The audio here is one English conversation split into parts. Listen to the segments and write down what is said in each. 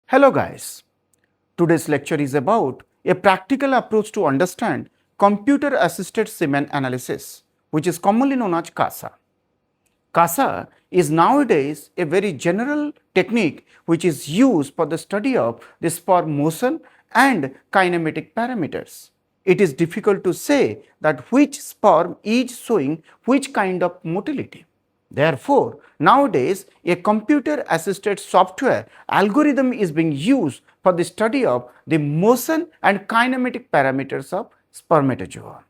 Hello guys, today's lecture is about a practical approach to understand computer-assisted semen analysis, which is commonly known as CASA. CASA is nowadays a very general technique which is used for the study of the sperm motion and kinematic parameters. It is difficult to say that which sperm is showing which kind of motility. Therefore, nowadays a computer assisted software algorithm is being used for the study of the motion and kinematic parameters of spermatozoa.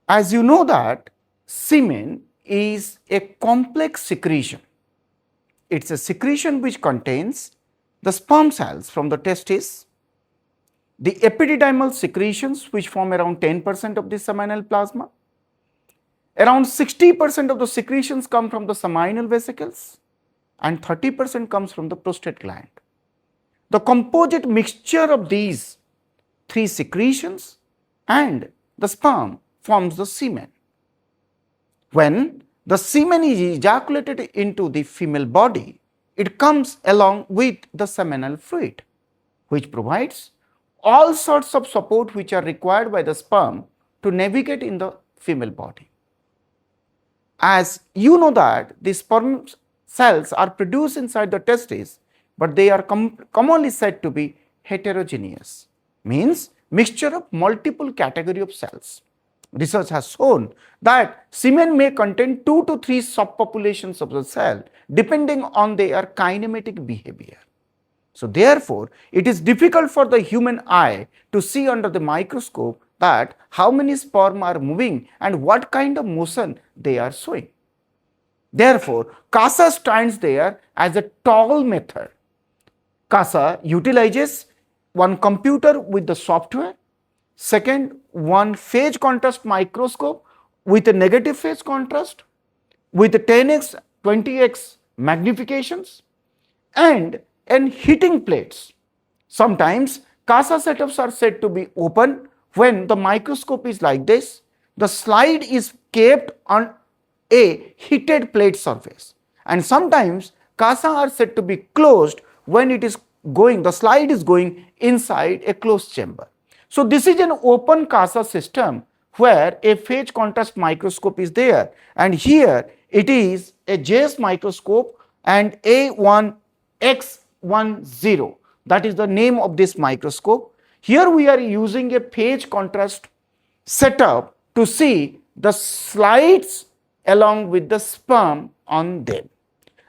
As you know that semen is a complex secretion. It is a secretion which contains the sperm cells from the testis, the epididymal secretions which form around 10% of the seminal plasma. Around 60% of the secretions come from the seminal vesicles and 30% comes from the prostate gland. The composite mixture of these three secretions and the sperm forms the semen. When the semen is ejaculated into the female body, it comes along with the seminal fluid, which provides all sorts of support which are required by the sperm to navigate in the female body. As you know that the sperm cells are produced inside the testes, but they are commonly said to be heterogeneous, means mixture of multiple category of cells. Research has shown that semen may contain 2 to 3 subpopulations of the cell depending on their kinematic behavior. So therefore, it is difficult for the human eye to see under the microscope that how many sperm are moving and what kind of motion they are showing. Therefore, CASA stands there as a tall method. CASA utilizes one computer with the software, second one phase contrast microscope with a negative phase contrast with 10x, 20x magnifications and heating plates. Sometimes CASA setups are said to be open when the microscope is like this. The slide is kept on a heated plate surface, and sometimes CASA are said to be closed when it is going, the slide is going inside a closed chamber. So this is an open CASA system where a phase contrast microscope is there, and here it is a JS microscope and A1X10, that is the name of this microscope. Here we are using a phase contrast setup to see the slides along with the sperm on them.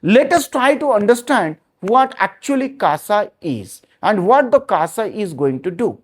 Let us try to understand what actually CASA is and what the CASA is going to do.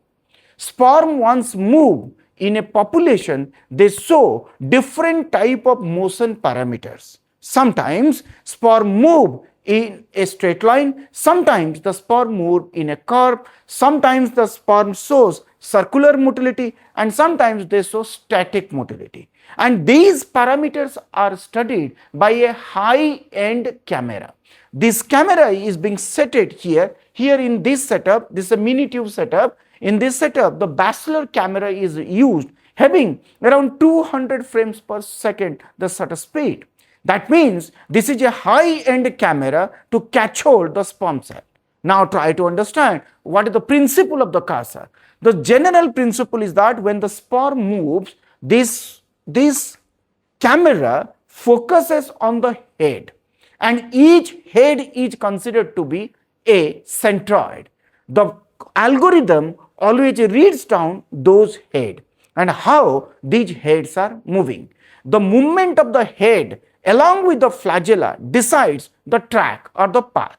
Sperm once move in a population, they show different type of motion parameters. Sometimes sperm move in a straight line, sometimes the sperm move in a curve, sometimes the sperm shows circular motility, and sometimes they show static motility. And these parameters are studied by a high-end camera. This camera is being seated here in this setup. This is a mini tube setup. In this setup, the bachelor camera is used, having around 200 frames per second the shutter speed. That means this is a high-end camera to catch hold the sperm cell. Now try to understand what is the principle of the CASA. The general principle is that when the sperm moves, this camera focuses on the head, and each head is considered to be a centroid. The algorithm always reads down those heads and how these heads are moving. The movement of the head along with the flagella decides the track or the path,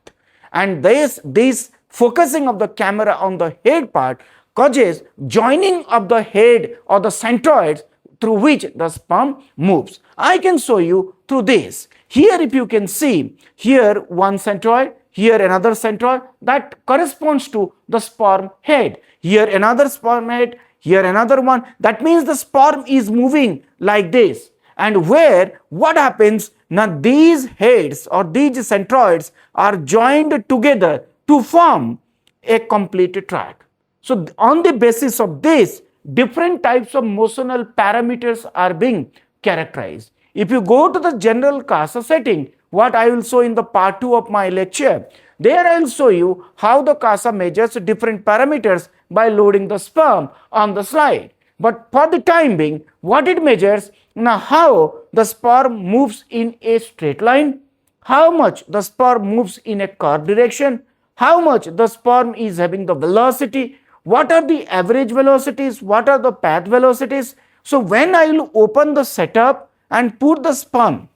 and this focusing of the camera on the head part causes joining of the head or the centroids through which the sperm moves. I can show you through this. Here if you can see, here one centroid, here another centroid, that corresponds to the sperm head. Here another sperm head, here another one. That means the sperm is moving like this. And what happens, now these heads or these centroids are joined together to form a complete track. So on the basis of this, different types of motional parameters are being characterized. If you go to the general CASA setting, what I will show in the part 2 of my lecture, There I'll show you how the CASA measures different parameters by loading the sperm on the slide. But for the time being, what it measures, now how the sperm moves in a straight line, how much the sperm moves in a curved direction, how much the sperm is having the velocity, what are the average velocities, what are the path velocities. So when I will open the setup and put the sperm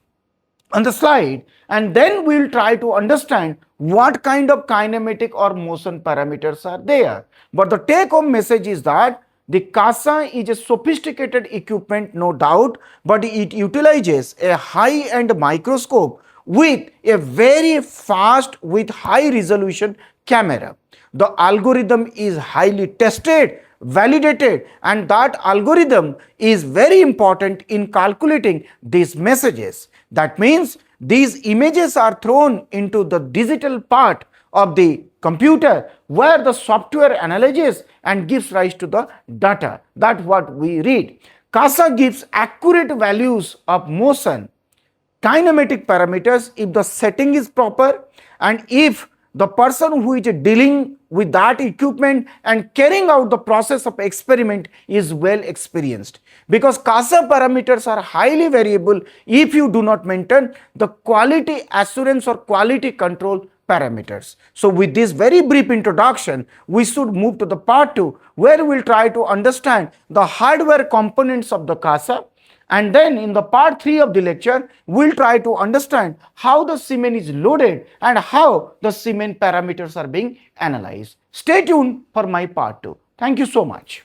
on the slide, and then we will try to understand what kind of kinematic or motion parameters are there. But the take home message is that the CASA is a sophisticated equipment, no doubt, but it utilizes a high-end microscope with a very fast with high resolution camera. The algorithm is highly tested, validated, and that algorithm is very important in calculating these messages. That means these images are thrown into the digital part of the computer where the software analyzes and gives rise to the data. That's what we read. CASA gives accurate values of motion, kinematic parameters if the setting is proper, and if the person who is dealing with that equipment and carrying out the process of experiment is well experienced. Because CASA parameters are highly variable if you do not maintain the quality assurance or quality control parameters. So with this very brief introduction, we should move to the part 2 where we will try to understand the hardware components of the CASA. And then in the part 3 of the lecture, we will try to understand how the semen is loaded and how the semen parameters are being analyzed. Stay tuned for my part 2. Thank you so much.